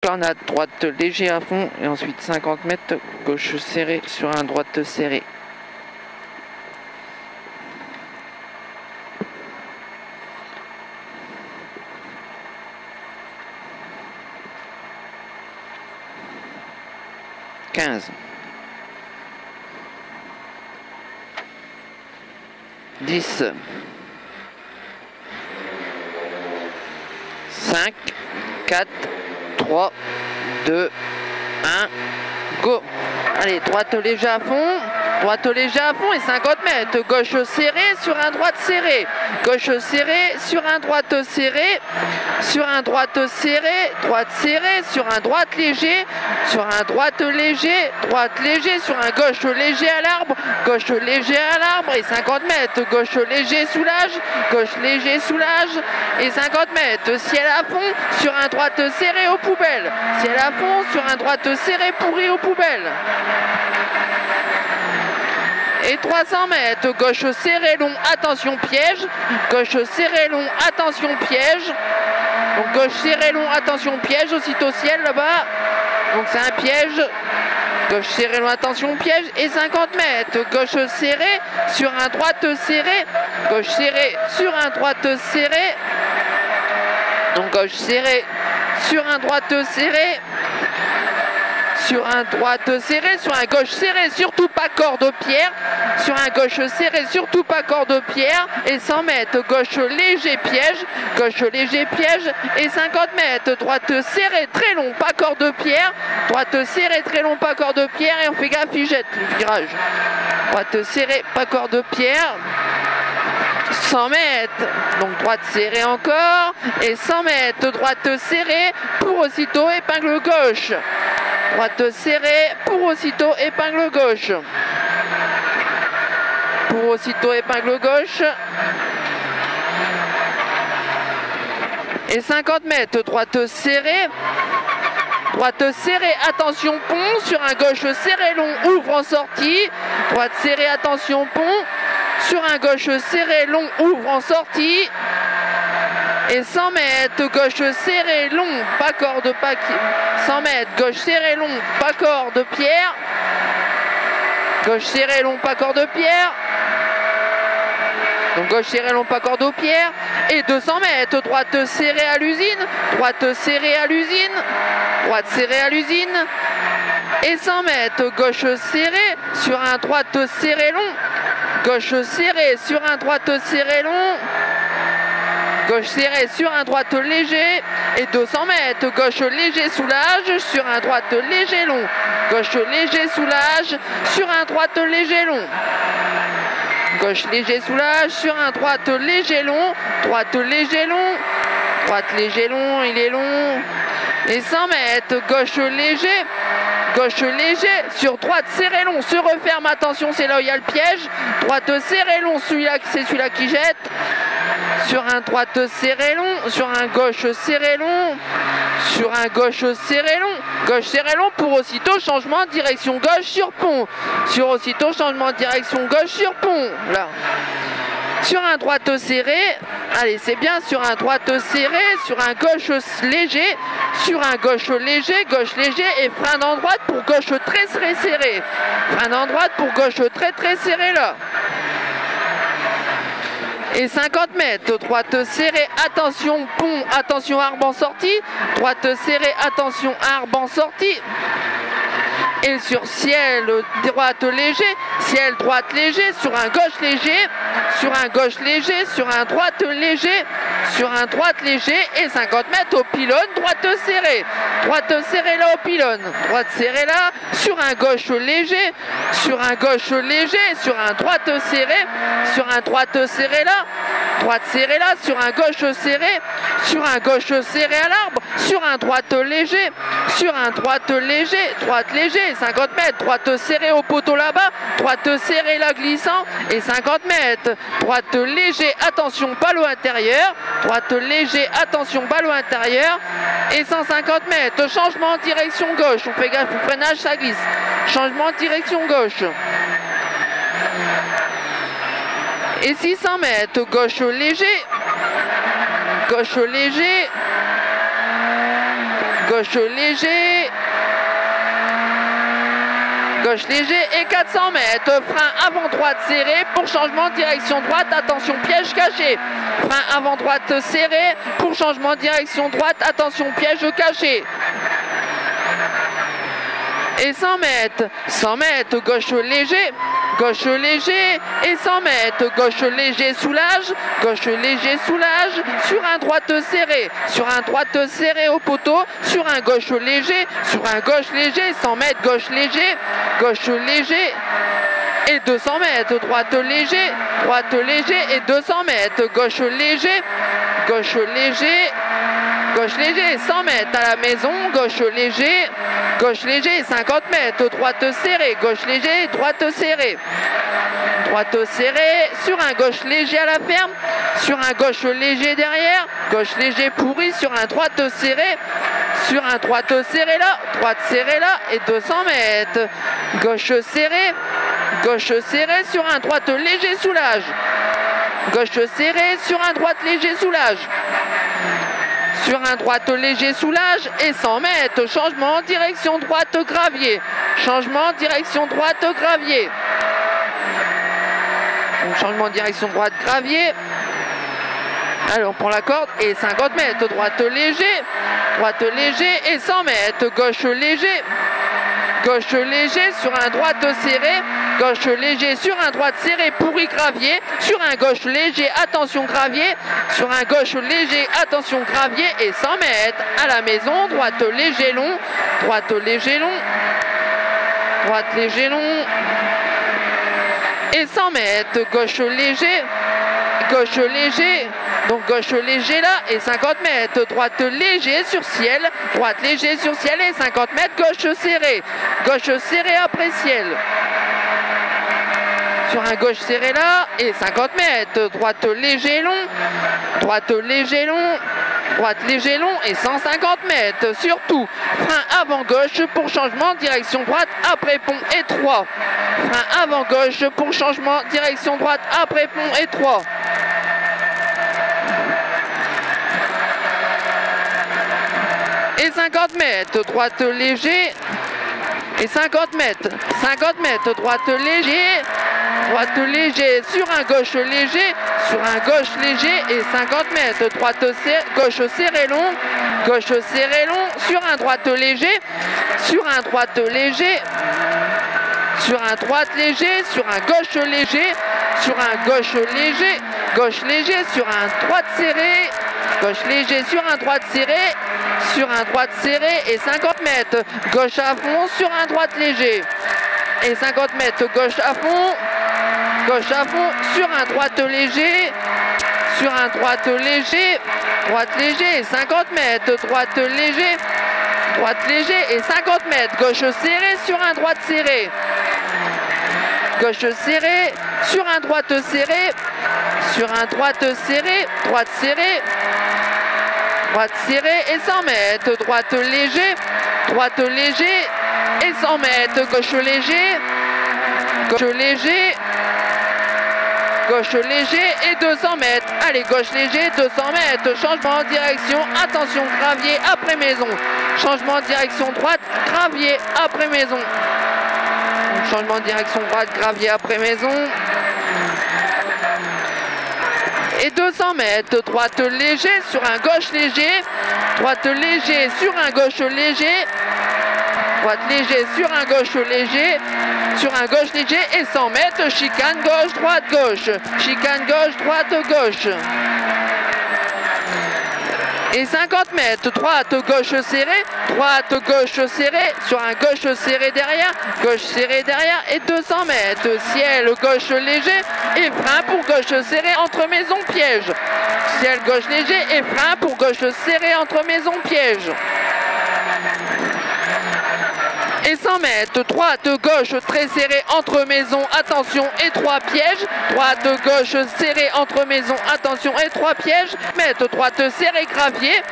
Tornade, droite léger à fond et ensuite 50 mètres, gauche serré sur un droite serré. « 15 » 10 5 4 3 2 1 go. Allez, droite léger à fond, droite léger à fond et 50 mètres, gauche serré sur un droite serré, gauche serré sur un droite serré, sur un droite serré, droite serré sur un droite léger, sur un droite léger sur un gauche léger à l'arbre, gauche léger à l'arbre et 50 mètres, gauche léger soulage et 50 mètres, ciel à fond sur un droite serré aux poubelles, ciel à fond sur un droite serré pourri aux poubelles. Et 300 mètres, gauche serré long, attention piège, gauche serré long, attention piège. Donc gauche serré long, attention piège, aussitôt ciel là-bas. Donc c'est un piège. Gauche serré long, attention piège. Et 50 mètres, gauche serré sur un droite serré. Gauche serré sur un droite serré. Donc gauche serré sur un droite serré. Sur un droite serré, sur un gauche serré, surtout pas corde pierre. Sur un gauche serré, surtout pas corde pierre. Et 100 mètres, gauche léger piège et 50 mètres, droite serrée, très long, pas corde pierre. Droite serrée, très long, pas corde pierre. Et on fait gaffe, il jette le virage. Droite serrée, pas corde pierre. 100 mètres, donc droite serrée encore. Et 100 mètres, droite serrée, pour aussitôt épingle gauche. Droite serrée, pour aussitôt épingle gauche. Pour aussitôt épingle gauche. Et 50 mètres, droite serrée. Droite serrée, attention pont, sur un gauche serré long, ouvre en sortie. Droite serrée, attention pont, sur un gauche serré long, ouvre en sortie. Et 100 mètres, gauche serré long, pas corde, pas 100 mètres, gauche serré long, pas corde pierre. Gauche serré long, pas corde pierre. Donc gauche serré long, pas corde pierre. Et 200 mètres, droite serrée à l'usine. Droite serrée à l'usine. Droite serrée à l'usine. Et 100 mètres, gauche serrée sur un droite serré long. Gauche serrée sur un droite serré long. Gauche serrée sur un droite léger. Et 200 mètres, gauche léger soulage sur un droite léger long. Gauche léger soulage sur un droite léger long. Gauche léger soulage sur un droite léger long. Droite léger long. Droite léger long, il est long. Et 100 mètres, gauche léger. Gauche léger sur droite serré long, se referme, attention, c'est là où il y a le piège. Droite serré long, c'est celui-là qui jette. Sur un droite serré long, sur un gauche serré long, sur un gauche serré long, gauche serré long pour aussitôt changement de direction gauche sur pont. Sur aussitôt changement de direction gauche sur pont. Là. Sur un droite serré, allez c'est bien, sur un droite serré, sur un gauche léger, sur un gauche léger et frein en droite pour gauche très serré. Frein en droite pour gauche très serré là. Et 50 mètres, droite serrée, attention pont, attention arbre en sortie. Droite serrée, attention arbre en sortie. Et sur ciel droite léger, ciel droite léger, sur un gauche léger, sur un gauche léger, sur un droite léger, sur un droite léger et 50 mètres au pylône, droite serrée là au pylône, droite serrée là, sur un gauche léger, sur un gauche léger, sur un droite serré là, droite serrée là, sur un gauche serré à l'arbre, sur un droite léger, droite léger, 50 mètres, droite serrée au poteau là-bas, droite serrée là glissant et 50 mètres, droite léger, attention ballon intérieur, droite léger, attention ballon intérieur et 150 mètres, changement de direction gauche, on fait gaffe au freinage, ça glisse, changement de direction gauche. Et 600 mètres, gauche léger, gauche léger, gauche léger et 400 mètres, frein avant droite serré pour changement direction droite, attention piège caché, frein avant droite serré pour changement direction droite, attention piège caché. Et 100 mètres, gauche léger et 100 mètres, gauche léger soulage, sur un droite serré au poteau, sur un gauche léger, 100 mètres, gauche léger et 200 mètres, droite léger et 200 mètres, gauche léger, 100 mètres à la maison, gauche léger, 50 mètres, droite serrée, gauche léger, droite serrée, sur un gauche léger à la ferme, sur un gauche léger derrière, gauche léger pourri, sur un droite serré là, droite serrée là, et 200 mètres, gauche serrée, sur un droite léger soulage, gauche serrée, sur un droite léger soulage, sur un droite léger soulage et 100 mètres, changement direction droite gravier, changement direction droite gravier, changement direction droite gravier. Alors on prend la corde et 50 mètres, droite léger et 100 mètres, gauche léger sur un droite serré, gauche léger sur un droite serré pourri gravier, sur un gauche léger, attention gravier, sur un gauche léger, attention gravier et 100 mètres à la maison, droite léger long et 100 mètres, gauche léger, donc gauche léger là et 50 mètres, droite léger sur ciel et 50 mètres, gauche serré après ciel, sur un gauche serré là et 50 mètres, droite léger long et 150 mètres, surtout frein avant gauche pour changement direction droite après pont étroit, frein avant gauche pour changement direction droite après pont étroit. Et 50 mètres, droite léger et 50 mètres, droite léger sur un gauche léger et 50 mètres, gauche serré long, sur un droite léger, sur un droite léger, sur un gauche léger, sur un gauche léger, sur un droite serré, gauche léger sur un droite serré, et 50 mètres, gauche à fond sur un droite léger, et 50 mètres, gauche à fond sur un droite léger, droite léger, et 50 mètres, droite léger et 50 mètres, gauche serré sur un droite serré, sur un droite serré, droite serrée et 100 mètres, droite léger et 100 mètres, gauche léger et 200 mètres, allez gauche léger, 200 mètres, changement de direction, attention gravier après maison, changement de direction droite, gravier après maison, changement de direction droite, gravier après maison. Et 200 mètres, droite léger sur un gauche léger, droite léger sur un gauche léger, droite léger sur un gauche léger, et 100 mètres, chicane gauche, droite gauche, chicane gauche, droite gauche. Et 50 mètres, droite gauche serrée, sur un gauche serré derrière, et 200 mètres, ciel gauche léger et frein pour gauche serré entre maison piège, ciel gauche léger et frein pour gauche serré entre maison piège. Et 100 mètres, droite gauche très serrée entre maison, attention et 3 pièges, droite gauche serrée entre maison, attention et 3 pièges, mètres, droite serrée gravier,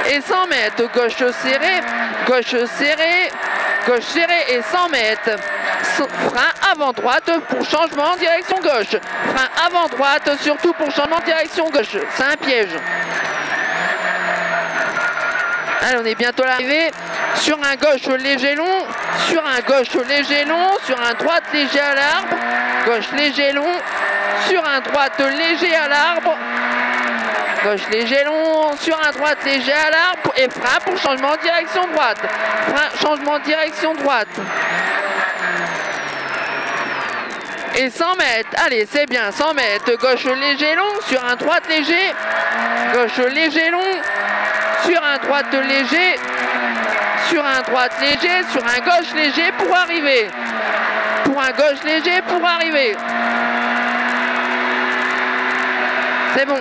et 100 mètres, gauche serrée et 100 mètres, frein avant droite pour changement en direction gauche, frein avant droite surtout pour changement en direction gauche, c'est un piège. Allez, on est bientôt à l'arrivée. Sur un gauche léger long, sur un gauche léger long, sur un droite léger à l'arbre, gauche léger long, sur un droite léger à l'arbre, gauche léger long, sur un droite léger à l'arbre et frein pour changement de direction droite. Frein, changement de direction droite. Et 100 mètres, allez c'est bien, 100 mètres, gauche léger long, sur un droite léger, gauche léger long, sur un droite léger, sur un droite léger, sur un gauche léger pour arriver. Pour un gauche léger pour arriver. C'est bon.